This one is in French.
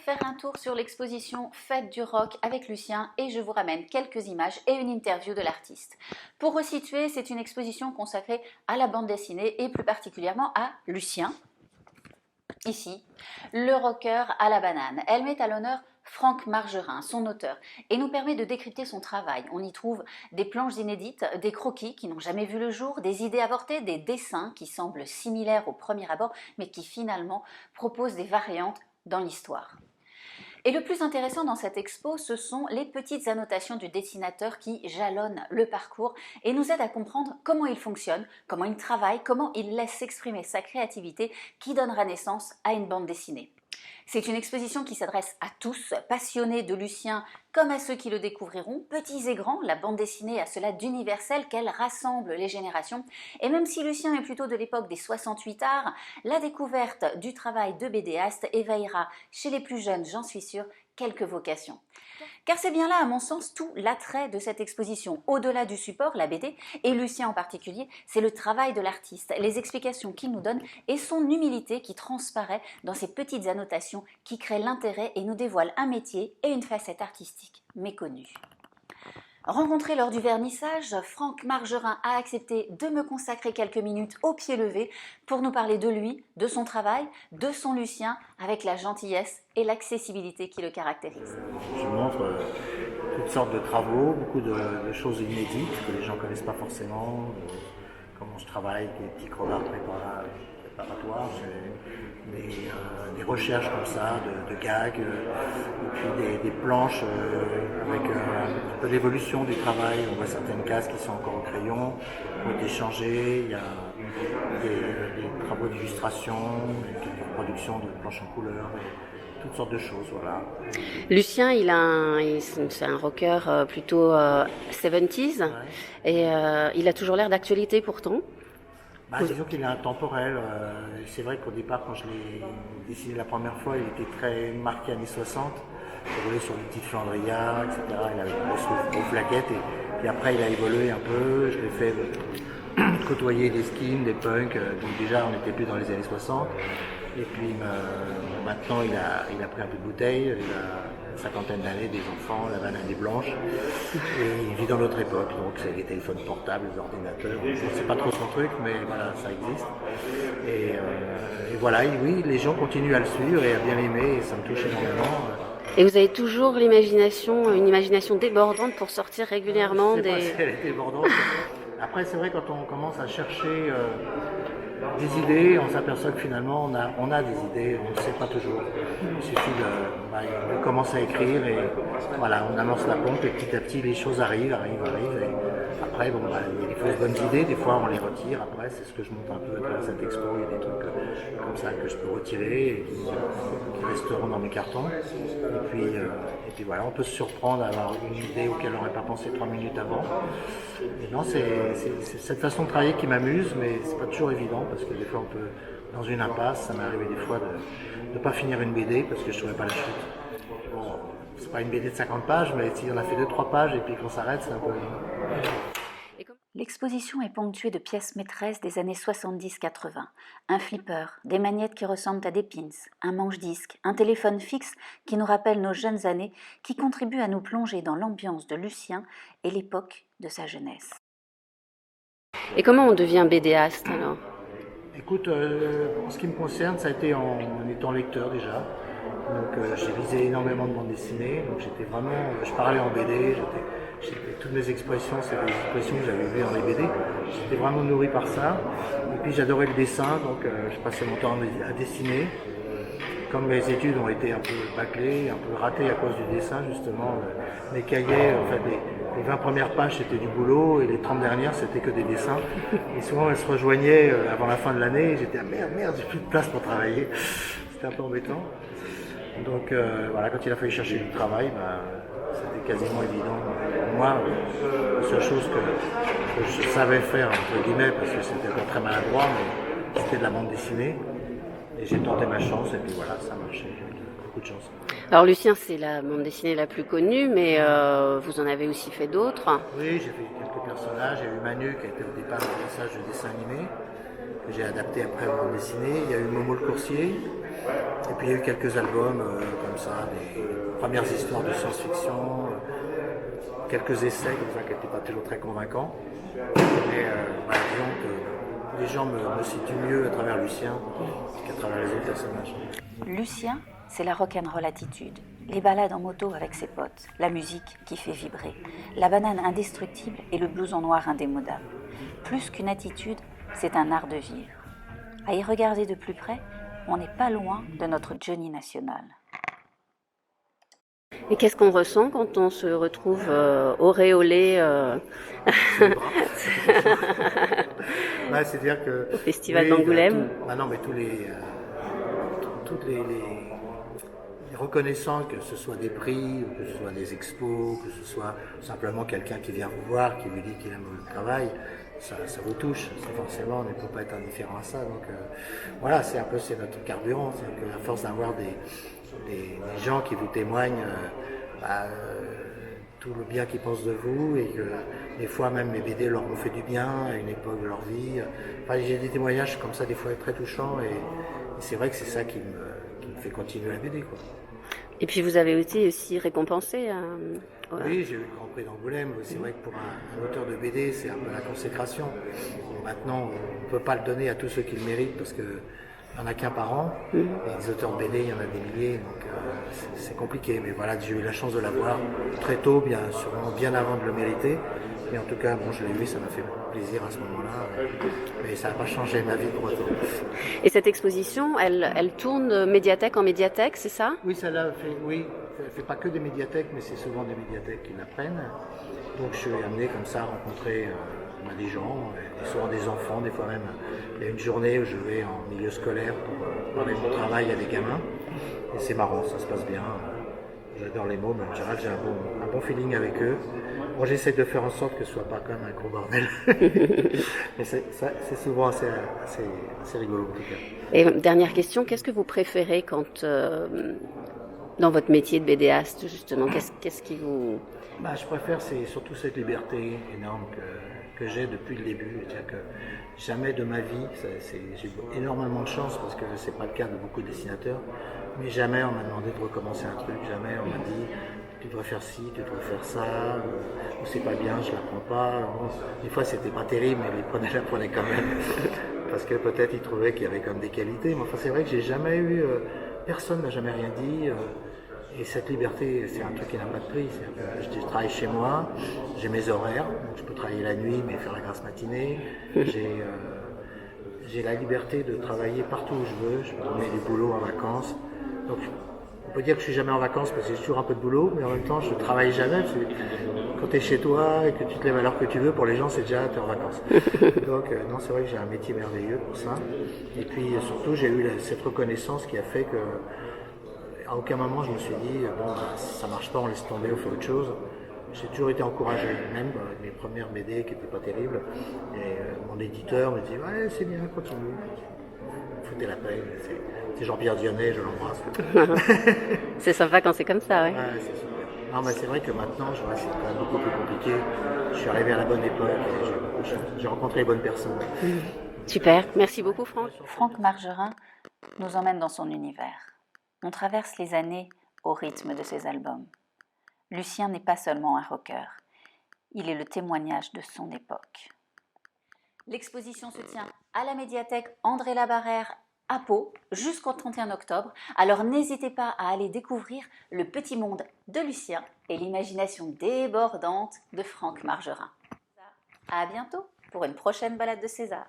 faire un tour sur l'exposition Fête du rock avec Lucien et je vous ramène quelques images et une interview de l'artiste. Pour resituer, c'est une exposition consacrée à la bande dessinée et plus particulièrement à Lucien. Ici, le rocker à la banane. Elle met à l'honneur Franck Margerin, son auteur, et nous permet de décrypter son travail. On y trouve des planches inédites, des croquis qui n'ont jamais vu le jour, des idées avortées, des dessins qui semblent similaires au premier abord, mais qui finalement proposent des variantes dans l'histoire. Et le plus intéressant dans cette expo, ce sont les petites annotations du dessinateur qui jalonnent le parcours et nous aident à comprendre comment il fonctionne, comment il travaille, comment il laisse s'exprimer sa créativité qui donnera naissance à une bande dessinée. C'est une exposition qui s'adresse à tous, passionnés de Lucien comme à ceux qui le découvriront, petits et grands. La bande dessinée a cela d'universel qu'elle rassemble les générations. Et même si Lucien est plutôt de l'époque des 68 arts, la découverte du travail de BDaste éveillera chez les plus jeunes, j'en suis sûre, quelques vocations. Car c'est bien là, à mon sens, tout l'attrait de cette exposition. Au-delà du support, la BD, et Lucien en particulier, c'est le travail de l'artiste, les explications qu'il nous donne et son humilité qui transparaît dans ces petites annotations qui créent l'intérêt et nous dévoilent un métier et une facette artistique méconnue. Rencontré lors du vernissage, Franck Margerin a accepté de me consacrer quelques minutes au pied levé pour nous parler de lui, de son travail, de son Lucien, avec la gentillesse et l'accessibilité qui le caractérisent. Je montre toutes sortes de travaux, beaucoup de choses inédites que les gens ne connaissent pas forcément, comment je travaille, des petits crevards préparatoires, des recherches comme ça, de gags, et puis des planches avec un peu l'évolution du travail. On voit certaines cases qui sont encore au crayon, qui ont été changées, il y a des travaux d'illustration, des reproductions de planches en couleur, toutes sortes de choses, voilà. Lucien, c'est un rocker plutôt 70s, ouais. Et il a toujours l'air d'actualité pourtant. Disons qu'il est intemporel. C'est vrai qu'au départ, quand je l'ai dessiné la première fois, il était très marqué années 60. Il roulait sur des petites Flandria, etc. Il avait aux flaquettes. Et puis après, il a évolué un peu. Je l'ai fait côtoyer des skins, des punks. Donc déjà, on n'était plus dans les années 60. Et puis maintenant, il a pris un peu de bouteille. Il a une cinquantaine d'années, des enfants, la banane est blanche. Et il vit dans notre époque, donc c'est les téléphones portables, les ordinateurs. C'est pas trop son truc, mais voilà, ça existe. Et voilà, oui, les gens continuent à le suivre et à bien l'aimer, et ça me touche énormément. Et vous avez toujours l'imagination, une imagination débordante pour sortir régulièrement des... Je sais pas si elle est débordante. Après, c'est vrai, quand on commence à chercher des idées, on s'aperçoit que finalement on a des idées, on ne sait pas toujours. Il suffit de commencer à écrire et voilà, on amorce la pompe et petit à petit les choses arrivent. Et après, il y a des bonnes idées, des fois on les retire. Après, c'est ce que je montre un peu à travers cette expo. Il y a des trucs comme ça que je peux retirer et qui resteront dans mes cartons. Et puis voilà, on peut se surprendre à avoir une idée auquel on n'aurait pas pensé 3 minutes avant. Et non, c'est cette façon de travailler qui m'amuse, mais c'est pas toujours évident parce que des fois on peut, dans une impasse, ça m'est arrivé des fois de ne pas finir une BD parce que je ne trouvais pas la chute. Bon, c'est pas une BD de 50 pages, mais si on a fait 2-3 pages et puis qu'on s'arrête, c'est un peu... L'exposition est ponctuée de pièces maîtresses des années 70-80. Un flipper, des magnettes qui ressemblent à des pins, un manche-disque, un téléphone fixe qui nous rappelle nos jeunes années, qui contribue à nous plonger dans l'ambiance de Lucien et l'époque de sa jeunesse. Et comment on devient BDaste alors ? Écoute, en ce qui me concerne, ça a été en étant lecteur déjà. Donc j'ai lisé énormément de bandes dessinées, donc j'étais vraiment, je parlais en BD, toutes mes expressions, c'est des expressions que j'avais vues dans les BD. J'étais vraiment nourri par ça. Et puis j'adorais le dessin, donc je passais mon temps à dessiner. Comme mes études ont été un peu bâclées, un peu ratées à cause du dessin, justement, mes cahiers, en fait, les 20 premières pages c'était du boulot et les 30 dernières c'était que des dessins. Et souvent elles se rejoignaient avant la fin de l'année et j'étais merde, j'ai plus de place pour travailler. C'était un peu embêtant. Donc voilà, quand il a fallu chercher du travail, c'était quasiment évident. Pour moi, la seule chose que je savais faire, entre guillemets, parce que c'était encore très maladroit, mais c'était de la bande dessinée. Et j'ai tenté ma chance, et puis voilà, ça a marché. J'ai eu beaucoup de chance. Alors Lucien, c'est la bande dessinée la plus connue, mais vous en avez aussi fait d'autres. Oui, j'ai fait quelques personnages. Il y a eu Manu qui a été au départ un passage de dessin animé, que j'ai adapté après en bande dessinée. Il y a eu Momo le coursier, et puis il y a eu quelques albums comme ça, des premières histoires de science-fiction, quelques essais comme ça qui n'étaient pas toujours très convaincants. Mais disons que les gens me situent mieux à travers Lucien qu'à travers les autres personnages. Lucien, c'est la rock'n'roll attitude, les balades en moto avec ses potes, la musique qui fait vibrer, la banane indestructible et le blouson noir indémodable. Plus qu'une attitude, c'est un art de vivre. À y regarder de plus près, on n'est pas loin de notre Johnny national. Et qu'est-ce qu'on ressent quand on se retrouve auréolé C'est-à-dire que au Festival d'Angoulême? Non, mais toutes les reconnaissances, que ce soit des prix, ou que ce soit des expos, que ce soit simplement quelqu'un qui vient vous voir, qui vous dit qu'il aime le travail, ça vous touche. Forcément, on ne peut pas être indifférent à ça. Donc voilà, c'est notre carburant. C'est qu'à force d'avoir des gens qui vous témoignent tout le bien qu'ils pensent de vous, et que des fois même mes BD leur ont fait du bien à une époque de leur vie. Enfin, j'ai des témoignages comme ça des fois très touchants, et c'est vrai que c'est ça qui me fait continuer la BD, quoi. Et puis vous avez été aussi récompensé. Oui, j'ai eu le Grand Prix d'Angoulême. C'est vrai que pour un auteur de BD, c'est un peu la consécration. Maintenant, on ne peut pas le donner à tous ceux qui le méritent, parce que il n'y en a qu'un par an. Et les auteurs de BD, il y en a des milliers, donc c'est compliqué. Mais voilà, j'ai eu la chance de l'avoir très tôt, sûrement bien avant de le mériter. Mais en tout cas, bon, je l'ai eu, ça m'a fait plaisir à ce moment-là. Mais ça n'a pas changé ma vie pour autant. Et cette exposition, elle tourne médiathèque en médiathèque, c'est ça? Oui, ça l'a fait, oui. Elle ne fait pas que des médiathèques, mais c'est souvent des médiathèques qui la prennent. Donc je suis amené comme ça à rencontrer des gens, et souvent des enfants, des fois même. Il y a une journée où je vais en milieu scolaire pour parler de mon travail à des gamins. Et c'est marrant, ça se passe bien. J'adore les mots, mais en général j'ai un bon feeling avec eux. Bon, j'essaie de faire en sorte que ce soit pas comme un gros bordel. Mais c'est souvent assez rigolo en tout cas. Et dernière question, qu'est-ce que vous préférez quand dans votre métier de BDaste justement, qu'est-ce qui vous... Je préfère, c'est surtout cette liberté énorme que j'ai depuis le début. C'est-à-dire que jamais de ma vie, j'ai eu énormément de chance, parce que c'est pas le cas de beaucoup de dessinateurs, mais jamais on m'a demandé de recommencer un truc, jamais on m'a dit tu dois faire ci, tu dois faire ça, ou c'est pas bien, je l'apprends pas. Bon, des fois c'était pas terrible, mais ils l'apprenaient quand même, parce que peut-être ils trouvaient qu'il y avait comme des qualités. Mais enfin, c'est vrai que j'ai jamais eu, personne n'a jamais rien dit. Et cette liberté, c'est un truc qui n'a pas de prix. Je travaille chez moi, j'ai mes horaires, donc je peux travailler la nuit mais faire la grasse matinée. J'ai la liberté de travailler partout où je veux, je peux donner du boulot en vacances. Donc on peut dire que je suis jamais en vacances parce que j'ai toujours un peu de boulot, mais en même temps je travaille jamais, parce que quand tu es chez toi et que tu te lèves à l'heure que tu veux, pour les gens c'est déjà tu es en vacances. Donc non, c'est vrai que j'ai un métier merveilleux pour ça. Et puis surtout j'ai eu cette reconnaissance qui a fait que à aucun moment je me suis dit si ça marche pas, on laisse tomber, on fait autre chose. J'ai toujours été encouragé, même avec mes premières BD qui n'étaient pas terribles. Et mon éditeur me dit ouais, c'est bien, continue. Foutez la paix. C'est Jean-Pierre Dionnet, je l'embrasse. C'est sympa quand c'est comme ça, ouais. Ouais, c'est super. Non, mais c'est vrai que maintenant, je vois, c'est quand même beaucoup plus compliqué. Je suis arrivé à la bonne époque et j'ai rencontré les bonnes personnes. Super, merci beaucoup Franck. Franck Margerin nous emmène dans son univers. On traverse les années au rythme de ses albums. Lucien n'est pas seulement un rocker, il est le témoignage de son époque. L'exposition se tient à la médiathèque André Labarrère à Pau jusqu'au 31 octobre, alors n'hésitez pas à aller découvrir le petit monde de Lucien et l'imagination débordante de Franck Margerin. À bientôt pour une prochaine balade de César.